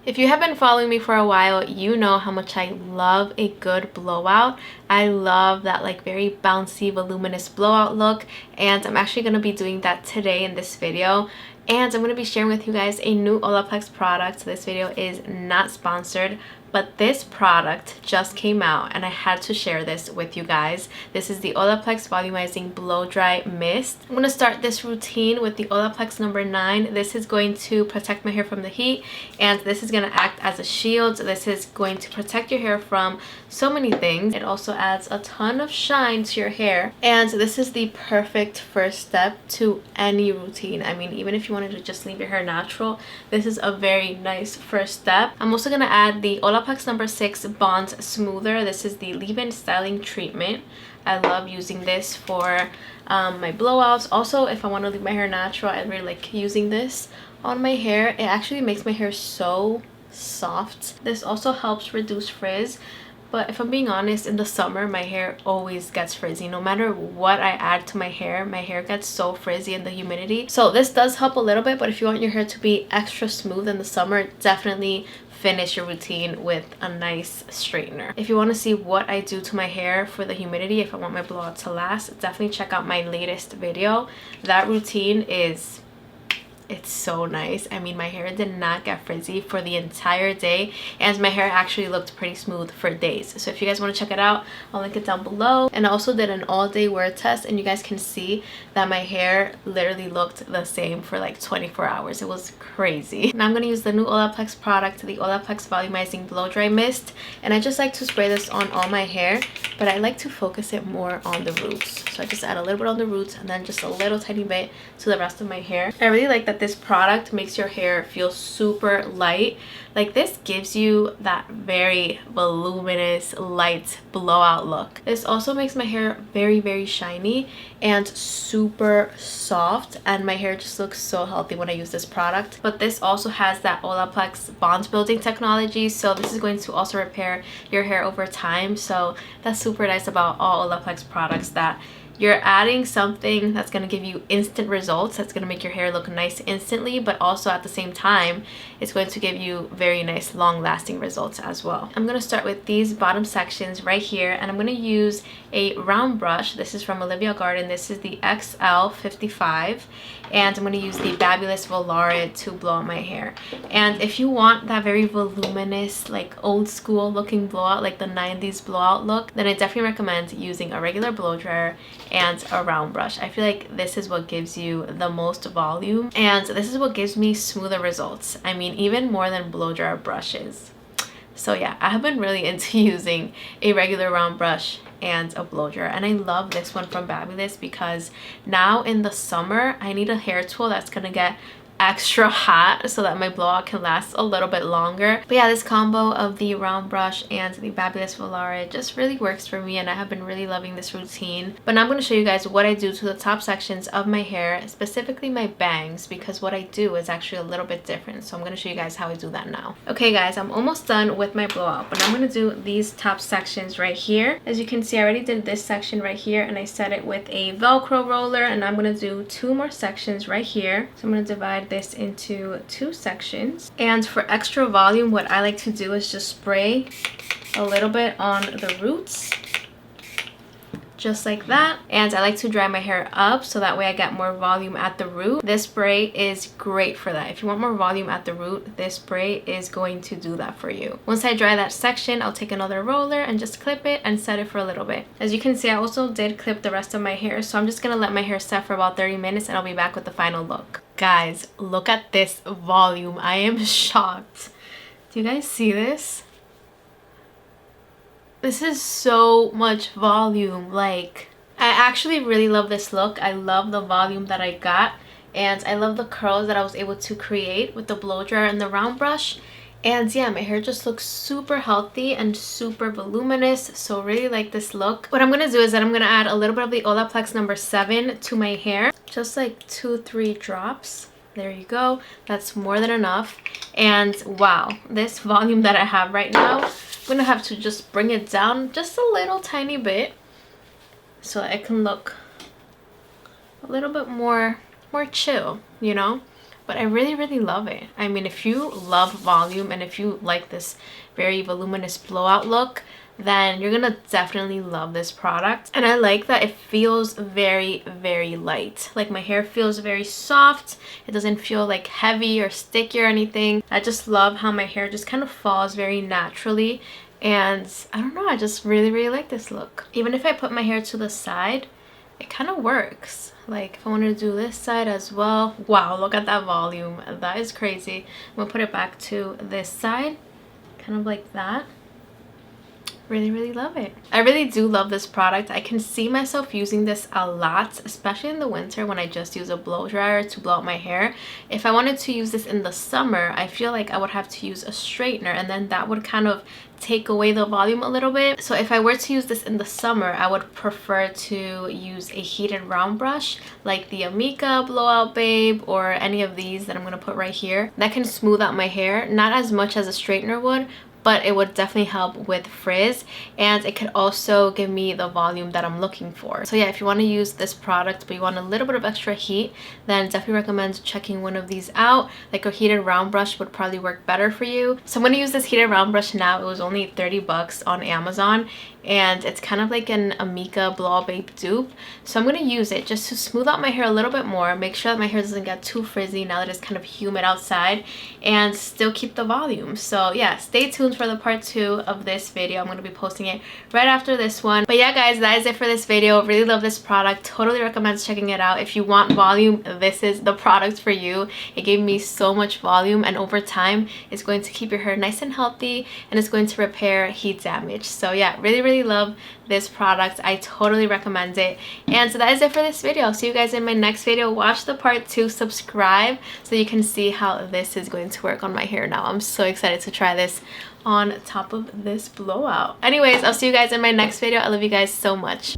If you have been following me for a while, you know how much I love a good blowout. I love that like very bouncy, voluminous blowout look, and I'm actually going to be doing that today in this video. And I'm going to be sharing with you guys a new Olaplex product. This video is not sponsored, but this product just came out and I had to share this with you guys. This is the Olaplex Volumizing Blow Dry Mist. I'm going to start this routine with the Olaplex number 9. This is going to protect my hair from the heat, and this is going to act as a shield. This is going to protect your hair from so many things. It also adds a ton of shine to your hair, and this is the perfect first step to any routine. I mean, even if you wanted to just leave your hair natural, this is a very nice first step. I'm also going to add the Olaplex number 6 Bond Smoother. This is the leave-in styling treatment. I love using this for my blowouts. Also, if I want to leave my hair natural, I really like using this on my hair. It actually makes my hair so soft. This also helps reduce frizz. But if I'm being honest, in the summer, my hair always gets frizzy. No matter what I add to my hair gets so frizzy in the humidity. So this does help a little bit, but if you want your hair to be extra smooth in the summer, definitely finish your routine with a nice straightener. If you want to see what I do to my hair for the humidity, if I want my blowout to last, definitely check out my latest video. That routine is... it's so nice. I mean, my hair did not get frizzy for the entire day, and my hair actually looked pretty smooth for days. So if you guys want to check it out, I'll link it down below. And I also did an all-day wear test, and you guys can see that my hair literally looked the same for like 24 hours. It was crazy. Now I'm going to use the new Olaplex product, the Olaplex Volumizing Blow Dry Mist, and I just like to spray this on all my hair, but I like to focus it more on the roots. So I just add a little bit on the roots and then just a little tiny bit to the rest of my hair. I really like that this product makes your hair feel super light. Like, this gives you that very voluminous light blowout look. This also makes my hair very shiny and super soft, and my hair just looks so healthy when I use this product. But this also has that Olaplex bond building technology, so this is going to also repair your hair over time. So that's super nice about all Olaplex products, that you're adding something that's going to give you instant results, that's going to make your hair look nice instantly, but also at the same time, it's going to give you very nice long-lasting results as well. I'm going to start with these bottom sections right here, and I'm going to use a round brush. This is from Olivia Garden. This is the XL55, and I'm going to use the BaBylissPRO Volare to blow out my hair. And if you want that very voluminous, like old school looking blowout, like the 90s blowout look, then I definitely recommend using a regular blow dryer and a round brush. I feel like this is what gives you the most volume, and this is what gives me smoother results. I mean, even more than blow dryer brushes. So yeah, I have been really into using a regular round brush and a blow dryer, and I love this one from Babyliss because now in the summer I need a hair tool that's gonna get extra hot so that my blowout can last a little bit longer. But yeah, this combo of the round brush and the BaBylissPRO Volare just really works for me, and I have been really loving this routine. But now I'm going to show you guys what I do to the top sections of my hair, specifically my bangs, because what I do is actually a little bit different. So I'm going to show you guys how I do that now. Okay guys, I'm almost done with my blowout, but I'm going to do these top sections right here. As you can see, I already did this section right here, and I set it with a Velcro roller, and I'm going to do 2 more sections right here. So I'm going to divide this into 2 sections, and for extra volume, what I like to do is just spray a little bit on the roots, just like that. And I like to dry my hair up so that way I get more volume at the root. This spray is great for that. If you want more volume at the root, this spray is going to do that for you. Once I dry that section, I'll take another roller and just clip it and set it for a little bit. As you can see, I also did clip the rest of my hair, so I'm just gonna let my hair set for about 30 minutes and I'll be back with the final look. Guys, look at this volume. I am shocked. Do you guys see this? This is so much volume. Like, I actually really love this look. I love the volume that I got, and I love the curls that I was able to create with the blow dryer and the round brush. And yeah, my hair just looks super healthy and super voluminous, so really like this look. What I'm gonna do is that I'm gonna add a little bit of the Olaplex number 7 to my hair, just like 2-3 drops. There you go. That's more than enough. And wow, this volume that I have right now, I'm gonna have to just bring it down just a little tiny bit so that it can look a little bit more chill, you know? but I really love it. I mean, if you love volume and if you like this very voluminous blowout look, then you're gonna definitely love this product. And I like that it feels very light. Like my hair feels very soft. It doesn't feel like heavy or sticky or anything. I just love how my hair just kind of falls very naturally. And I don't know, I just really like this look. Even if I put my hair to the side, it kind of works. Like if I wanted to do this side as well. Wow, look at that volume. That is crazy. I'm gonna put it back to this side, kind of like that. Really love it. I really do love this product. I can see myself using this a lot, especially in the winter when I just use a blow dryer to blow out my hair. If I wanted to use this in the summer, I feel like I would have to use a straightener, and then that would kind of take away the volume a little bit. So if I were to use this in the summer, I would prefer to use a heated round brush like the Amika Blowout Babe or any of these that I'm going to put right here. That can smooth out my hair, not as much as a straightener would, but it would definitely help with frizz, and it could also give me the volume that I'm looking for. So yeah, if you want to use this product but you want a little bit of extra heat, then definitely recommend checking one of these out. Like a heated round brush would probably work better for you. So I'm going to use this heated round brush now. It was only 30 bucks on Amazon, and it's kind of like an Amika Blowout Babe dupe. So I'm going to use it just to smooth out my hair a little bit more, make sure that my hair doesn't get too frizzy now that it's kind of humid outside, and still keep the volume. So yeah, stay tuned for the part 2 of this video. I'm going to be posting it right after this one. But yeah guys, that is it for this video. Really love this product. Totally recommend checking it out. If you want volume, this is the product for you. It gave me so much volume, and over time it's going to keep your hair nice and healthy, and it's going to repair heat damage. So yeah, really love this product. I totally recommend it. And so that is it for this video. I'll see you guys in my next video. Watch the part 2, subscribe so you can see how this is going to work on my hair now. I'm so excited to try this on top of this blowout. Anyways, I'll see you guys in my next video. I love you guys so much.